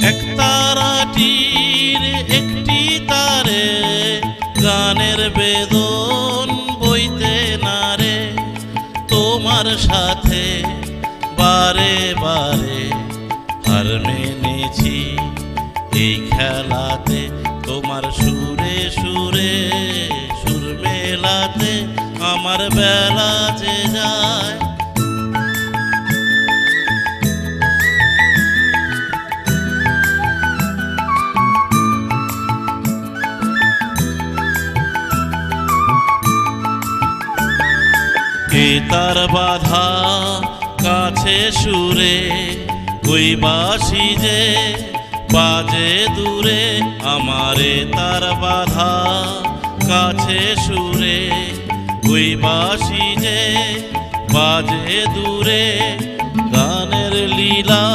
একতারাটির একটি তারে গানের বেদন বইতে নারে, তোমার সাথে বারে বারে হার মেনেছি এই খেলাতে, তোমার সুরে সুরে সুর মেলাতে আমার বেলা যে যায়। কে তার বাধা কাছে সুরে, ওই বাঁশি যে বাজে দূরে, আমারে তার বাধা কাছে সুরে, ওই বাঁশি যে বাজে দূরে, গানের লীলা